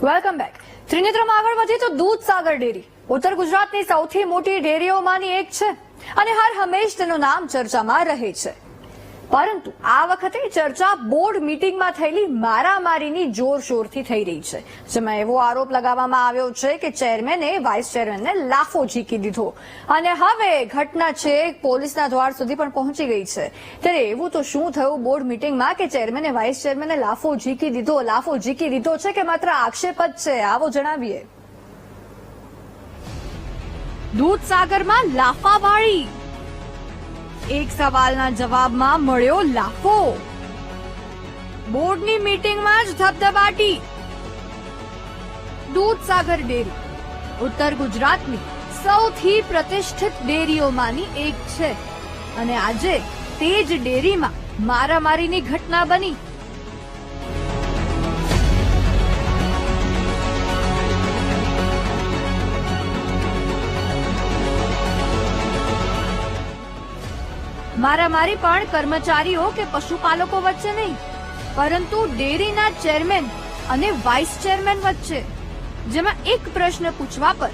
Welcome back. ત્રિનેત્રમાં આગળ વધીએ તો દૂધસાગર ડેરી ઉત્તર ગુજરાતની સૌથી મોટી ડેરીઓમાંની એક છે અને હર હંમેશ તેનું નામ ચર્ચામાં રહે છે. પરંતુ આ વખતે ચર્ચા બોર્ડ મીટિંગમાં થયેલી મારામારીની જોરશોરથી થઈ રહી છે, જેમાં એવો આરોપ લગાવવામાં આવ્યો છે કે ચેરમેને વાઇસ ચેરમેનને લાફો ઝીકી દીધો અને હવે ઘટના છે પોલીસના દ્વાર સુધી પણ પહોંચી ગઈ છે. ત્યારે એવું તો શું થયું બોર્ડ મીટિંગમાં કે ચેરમેને વાઇસ ચેરમેને લાફો ઝીકી દીધો છે કે માત્ર આક્ષેપ જ છે? આવો જણાવીએ. દૂધસાગરમાં લાફાવાળી, એક સવાલના જવાબમાં મળ્યો લાફો. બોર્ડની મીટિંગમાં જ ધબધબાટી. દૂધસાગર ડેરી ઉત્તર ગુજરાતની સૌથી પ્રતિષ્ઠિત ડેરીઓમાંની એક છે અને આજે તે જ ડેરીમાં મારામારીની ઘટના બની. મારામારી પણ કર્મચારીઓ કે પશુપાલકો વચ્ચે નહીં, પરંતુ ડેરીના ચેરમેન અને વાઇસ ચેરમેન વચ્ચે, જેમાં એક પ્રશ્ન પૂછવા પર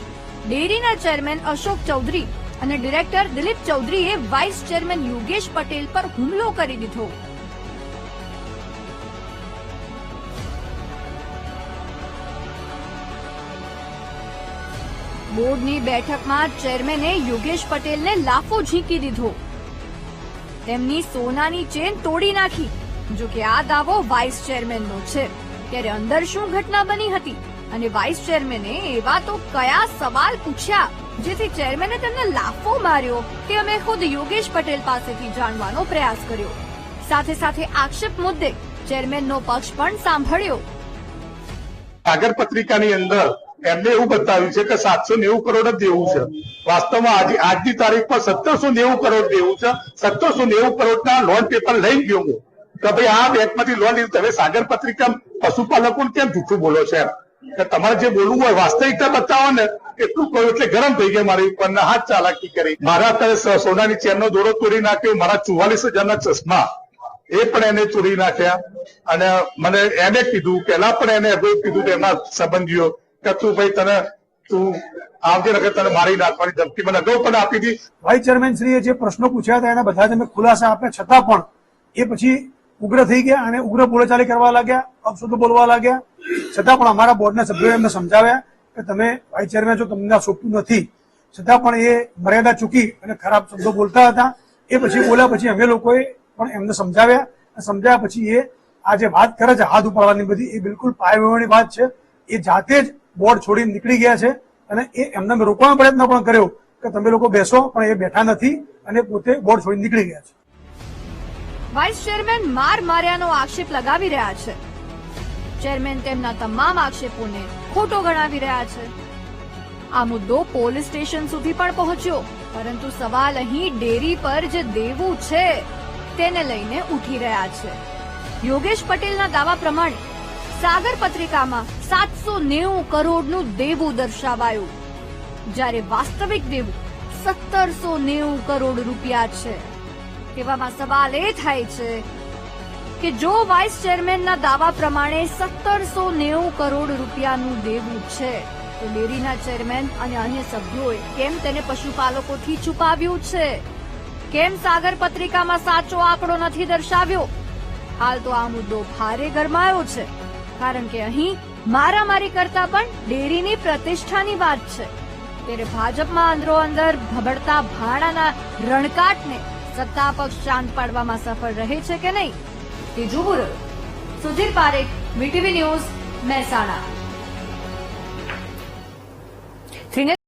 ડેરીના ચેરમેન અશોક ચૌધરી અને ડિરેક્ટર દિલીપ ચૌધરીએ વાઇસ ચેરમેન યોગેશ પટેલ પર હુમલો કરી દીધો. બોર્ડની બેઠકમાં ચેરમેને યોગેશ પટેલને લાફો ઝીકી દીધો, તેમની સોનાની ચેન તોડી નાખી. જો કે આ દાવો વાઇસ ચેરમેનનો છે. ત્યારે અંદર શું ઘટના બની હતી અને વાઇસ ચેરમેને એવા તો કયા સવાલ પૂછ્યા જેથી ચેરમેને તેમને લાફો માર્યો તે અમે ખુદ યોગેશ પટેલ પાસેથી જાણવાનો પ્રયાસ કર્યો. સાથે સાથે આક્ષેપ મુદ્દે ચેરમેનનો પક્ષ પણ સાંભળ્યો. સાગર પત્રિકાની અંદર એમને એવું બતાવ્યું છે કે 790 કરોડ જ દેવું છે. વાસ્તવમાં આજની તારીખ પર 1790 કરોડ દેવું છે. 1790 કરોડના લોન પેપર લઈ ગયો હું કે ભાઈ આ બેંકમાંથી લોન લીધું. તમે સાગર પત્રિકા પશુપાલકોને કેમ જૂઠું બોલો છે? તમારે જે બોલવું હોય વાસ્તવિકતા બતાવો ને, એટલું કહ્યું એટલે ગરમ થઈ ગયા મારી ઉપર, હાથ ચાલાકી કરી. મારા અત્યારે સોનાની ચેનનો દોરો તોડી નાખ્યો, મારા 44,000ના ચશ્મા એ પણ એને ચોરી નાખ્યા. અને મને એને કીધું, પેલા પણ એને એવું કીધું કે એમના સંબંધીઓ કે તું ભાઈ તું આવજે ને તને મારી નાખવાની ધમકી મને અગાઉ પણ આપી હતી. વાઇસ ચેરમેન શ્રીએ જે પ્રશ્નો પૂછ્યા હતા એના બધા જ અમે ખુલાસા આપ્યા, છતાં પણ એ પછી ઉગ્ર થઈ ગયા અને ઉગ્ર બોલાચાલી કરવા લાગ્યા, અપશબ્દો બોલવા લાગ્યા. છતાં પણ અમારા બોર્ડના સભ્યોએ એમને સમજાવ્યા કે તમે વાઇસ ચેરમેન છો, તમને આ સોંપતું નથી. છતાં પણ એ મર્યાદા ચૂકી અને ખરાબ શબ્દો બોલતા હતા. એ પછી બોલ્યા પછી અમે લોકોએ પણ એમને સમજાવ્યા પછી એ આ જે વાત કરે છે હાથ ઉપાડવાની બધી, એ બિલકુલ પાયવેવાની વાત છે. એ જાતે જ બોર્ડ છોડીને નીકળી ગયા છે અને એ એમને રોકવાનો પ્રયત્ન પણ કર્યો કે તમે લોકો બેસો, પણ એ બેઠા નથી અને પોતે બોર્ડ છોડીને નીકળી ગયા છે. વાઇસ ચેરમેન માર્યાનો આક્ષેપ લગાવી રહ્યા છે. ચેરમેન તેમના તમામ આક્ષેપોને ખોટો ગણાવી રહ્યા છે. આ મુદ્દો પોલીસ સ્ટેશન સુધી પણ પહોંચ્યો, પરંતુ સવાલ અહીં ડેરી પર જે દેવું છે તેને લઈને ઉઠી રહ્યા છે. યોગેશ પટેલના દાવા પ્રમાણે સાગર પત્રિકામાં 790 કરોડનું દેવું દર્શાવાયું, જ્યારે વાસ્તવિક દેવું 1790 કરોડ રૂપિયા છે. તેવામાં સવાલ એ થાય છે કે જો વાઇસ ચેરમેનના દાવા પ્રમાણે 1790 કરોડ રૂપિયાનું દેવું છે તો ડેરીના ચેરમેન અને અન્ય સભ્યોએ કેમ તેને પશુપાલકોથી છુપાવ્યું છે? કેમ સાગર પત્રિકામાં સાચો આંકડો નથી દર્શાવ્યો? હાલ તો આ મુદ્દો ભારે ગરમાયો છે, કારણ કે અહીં મારામારી કરતા પણ ડેરીની પ્રતિષ્ઠાની વાત છે. ત્યારે ભાજપમાં અંદરો અંદર ભબડતા ભાણાના રણકાટને સત્તા પક્ષ શાંત પાડવામાં સફળ રહે છે કે નહીં તે જોવું રહ્યું. Sudhir Parekh, VTV news, Mehsana.